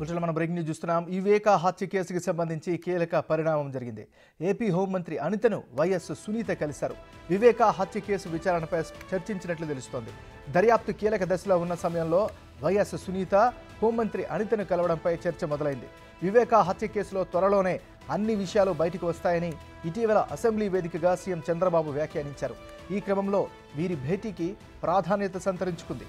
మనం breaking news చూస్తున్నాం. వివేక హత్య కేసుకు సంబంధించి కీలక పరిణామం జరిగింది. ఏపీ హోంమంత్రి అనితను వైఎస్ సునీత కలిశారు. వివేక హత్య కేసు విచారణపై చర్చించినట్లు తెలుస్తోంది. దర్యాప్తు కీలక దశలో ఉన్న సమయంలో వైఎస్ సునీత హోంమంత్రి అనితను కలవడంపై చర్చ మొదలైంది. వివేక హత్య కేసులో త్వరలోనే అన్ని విషయాలు బయటకు వస్తాయని ఇటీవల అసెంబ్లీ వేదికగా సీఎం చంద్రబాబు వ్యాఖ్యానించారు. ఈ క్రమంలో వీరి భేటీకి ప్రాధాన్యత సంతరించుకుంది.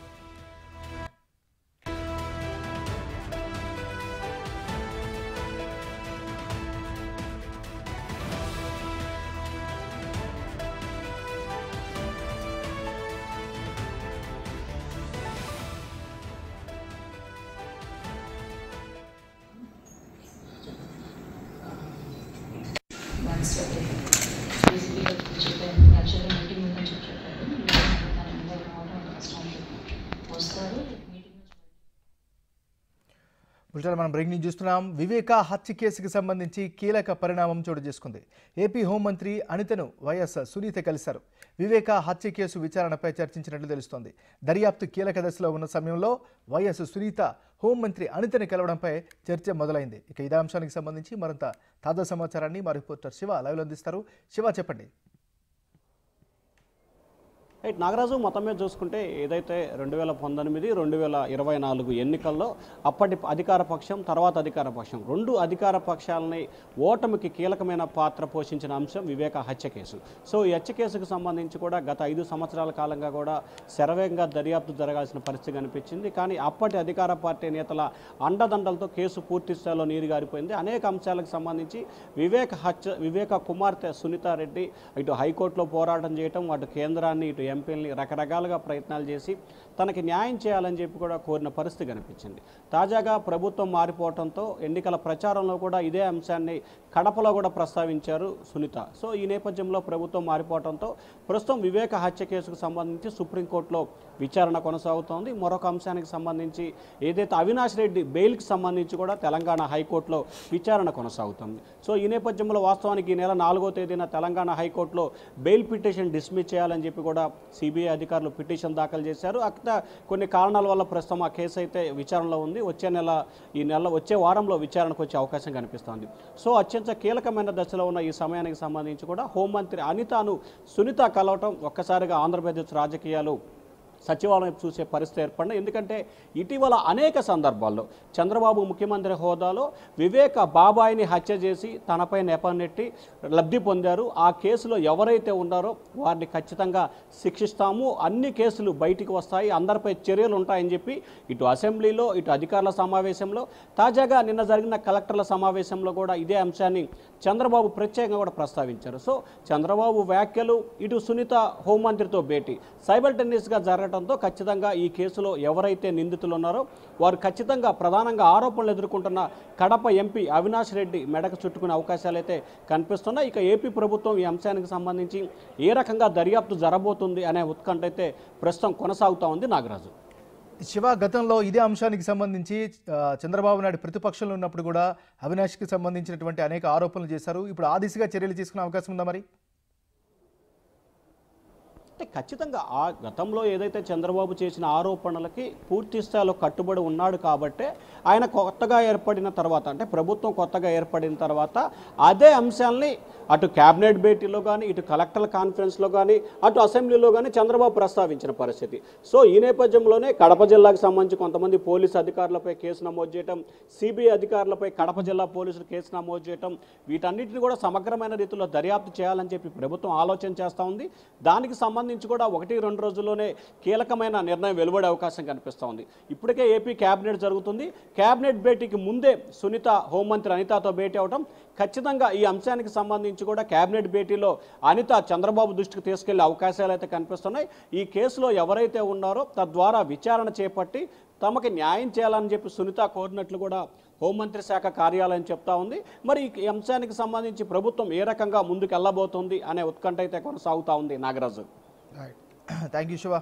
మనం బ్రేకింగ్ న్యూస్ చూస్తున్నాం. వివేక హత్య కేసుకు సంబంధించి కీలక పరిణామం చోటు చేసుకుంది. ఏపీ హోంమంత్రి అనితను వైఎస్ సునీత కలిశారు. వివేక హత్య కేసు విచారణపై చర్చించినట్లు తెలుస్తోంది. దర్యాప్తు కీలక దశలో ఉన్న సమయంలో వైఎస్ సునీత హోంమంత్రి అనితను కలవడంపై చర్చ మొదలైంది. ఇక ఇదే అంశానికి సంబంధించి మరింత తాజా సమాచారాన్ని మా రిపోర్టర్ శివ లైవ్లో అందిస్తారు. శివ, చెప్పండి. రైట్ నాగరాజు, మొత్తం మీద చూసుకుంటే ఏదైతే 2019, 2024 ఎన్నికల్లో అప్పటి అధికార పక్షం తర్వాత అధికార పక్షం రెండు అధికార పక్షాలని ఓటమికి కీలకమైన పాత్ర పోషించిన అంశం వివేక హత్య కేసు. సో ఈ హత్య కేసుకు సంబంధించి కూడా గత 5 సంవత్సరాల కాలంగా కూడా శరవేగంగా దర్యాప్తు జరగాల్సిన పరిస్థితి కనిపించింది. కానీ అప్పటి అధికార పార్టీ నేతల అండదండలతో కేసు పూర్తి స్థాయిలో నీరుగారిపోయింది. అనేక అంశాలకు సంబంధించి వివేక కుమార్తె సునీతారెడ్డి ఇటు హైకోర్టులో పోరాటం చేయటం, అటు కేంద్రాన్ని ఇటు ఎంపీలని రకరకాలుగా ప్రయత్నాలు చేసి తనకి న్యాయం చేయాలని చెప్పి కూడా కోరిన పరిస్థితి కనిపించింది. తాజాగా ప్రభుత్వం మారిపోవడంతో ఎన్నికల ప్రచారంలో కూడా ఇదే అంశాన్ని కడపలో కూడా ప్రస్తావించారు సునీత. సో ఈ నేపథ్యంలో ప్రభుత్వం మారిపోవడంతో ప్రస్తుతం వివేక హత్య కేసుకు సంబంధించి సుప్రీంకోర్టులో విచారణ కొనసాగుతోంది. మరొక అంశానికి సంబంధించి ఏదైతే అవినాష్ రెడ్డి బెయిల్కి సంబంధించి కూడా తెలంగాణ హైకోర్టులో విచారణ కొనసాగుతుంది. సో ఈ నేపథ్యంలో వాస్తవానికి ఈ నెల 4వ తేదీన తెలంగాణ హైకోర్టులో బెయిల్ పిటిషన్ డిస్మిస్ చేయాలని చెప్పి కూడా సిబిఐ అధికారులు పిటిషన్ దాఖలు చేశారు. అక్కడ కొన్ని కారణాల వల్ల ప్రస్తుతం ఆ కేసు అయితే విచారణలో ఉంది. వచ్చే వారంలో విచారణకు వచ్చే అవకాశం కనిపిస్తోంది. సో అత్యంత కీలకమైన దశలో ఉన్న ఈ సమయానికి సంబంధించి కూడా హోంమంత్రి అనితను సునీత కలవటం ఒక్కసారిగా ఆంధ్రప్రదేశ్ రాజకీయాలు సచివాలయం చూసే పరిస్థితి ఏర్పడింది. ఎందుకంటే ఇటీవల అనేక సందర్భాల్లో చంద్రబాబు ముఖ్యమంత్రి హోదాలో వివేక బాబాయిని హత్య చేసి తనపై నెపనెట్టి లబ్ధి పొందారు. ఆ కేసులో ఎవరైతే ఉన్నారో వారిని ఖచ్చితంగా శిక్షిస్తాము, అన్ని కేసులు బయటికి వస్తాయి, అందరిపై చర్యలు ఉంటాయని చెప్పి ఇటు అసెంబ్లీలో ఇటు అధికారుల సమావేశంలో తాజాగా నిన్న జరిగిన కలెక్టర్ల సమావేశంలో కూడా ఇదే అంశాన్ని చంద్రబాబు ప్రత్యేకంగా కూడా ప్రస్తావించారు. సో చంద్రబాబు వ్యాఖ్యలు, ఇటు సునీత హోంమంత్రితో భేటీ సైమల్టేనియస్గా జరగడంతో ఖచ్చితంగా ఈ కేసులో ఎవరైతే నిందితులు ఉన్నారో వారు ఖచ్చితంగా ప్రధానంగా ఆరోపణలు ఎదుర్కొంటున్న కడప ఎంపీ అవినాష్ రెడ్డి మెడకు చుట్టుకునే అవకాశాలు అయితే కనిపిస్తున్నాయి. ఇక ఏపీ ప్రభుత్వం ఈ అంశానికి సంబంధించి ఏ రకంగా దర్యాప్తు జరగబోతుంది అనే ఉత్కంఠ అయితే ప్రస్తుతం కొనసాగుతూ ఉంది. నాగరాజు, శివ, గతంలో ఇదే అంశానికి సంబంధించి చంద్రబాబు నాయుడు ప్రతిపక్షంలో ఉన్నప్పుడు కూడా అవినాష్కి సంబంధించినటువంటి అనేక ఆరోపణలు చేశారు. ఇప్పుడు ఆ దిశగా చర్యలు తీసుకునే అవకాశం ఉందా? మరి అంటే ఖచ్చితంగా ఆ గతంలో ఏదైతే చంద్రబాబు చేసిన ఆరోపణలకి పూర్తి స్థాయిలో కట్టుబడి ఉన్నాడు కాబట్టే ఆయన కొత్తగా ఏర్పడిన తర్వాత, అంటే ప్రభుత్వం కొత్తగా ఏర్పడిన తర్వాత అదే అంశాలని అటు క్యాబినెట్ భేటీలో కానీ, ఇటు కలెక్టర్ కాన్ఫరెన్స్లో కానీ, అటు అసెంబ్లీలో కానీ చంద్రబాబు ప్రస్తావించిన పరిస్థితి. సో ఈ నేపథ్యంలోనే కడప జిల్లాకు సంబంధించి కొంతమంది పోలీసు అధికారులపై కేసు నమోదు చేయడం, సిబిఐ అధికారులపై కడప జిల్లా పోలీసులు కేసు నమోదు చేయడం, వీటన్నిటిని కూడా సమగ్రమైన రీతిలో దర్యాప్తు చేయాలని చెప్పి ప్రభుత్వం ఆలోచన చేస్తూ ఉంది. దానికి సంబంధించి కూడా 1-2 రోజుల్లోనే కీలకమైన నిర్ణయం వెలువడే అవకాశం కనిపిస్తూ ఉంది. ఇప్పటికే ఏపీ క్యాబినెట్ జరుగుతుంది. క్యాబినెట్ భేటీకి ముందే సునీత హోంమంత్రి అనితతో భేటీ అవడం, ఖచ్చితంగా ఈ అంశానికి సంబంధించి కూడా క్యాబినెట్ భేటీలో అనిత చంద్రబాబు దృష్టికి తీసుకెళ్లే అవకాశాలు అయితే కనిపిస్తున్నాయి. ఈ కేసులో ఎవరైతే ఉన్నారో తద్వారా విచారణ చేపట్టి తమకి న్యాయం చేయాలని చెప్పి సునీత కోరినట్లు కూడా హోంమంత్రి శాఖ కార్యాలయం చెప్తా ఉంది. మరి ఈ అంశానికి సంబంధించి ప్రభుత్వం ఏ రకంగా ముందుకు వెళ్ళబోతుంది అనే ఉత్కంఠ అయితే కొనసాగుతూ ఉంది. Nagaraju, thank you Shiva.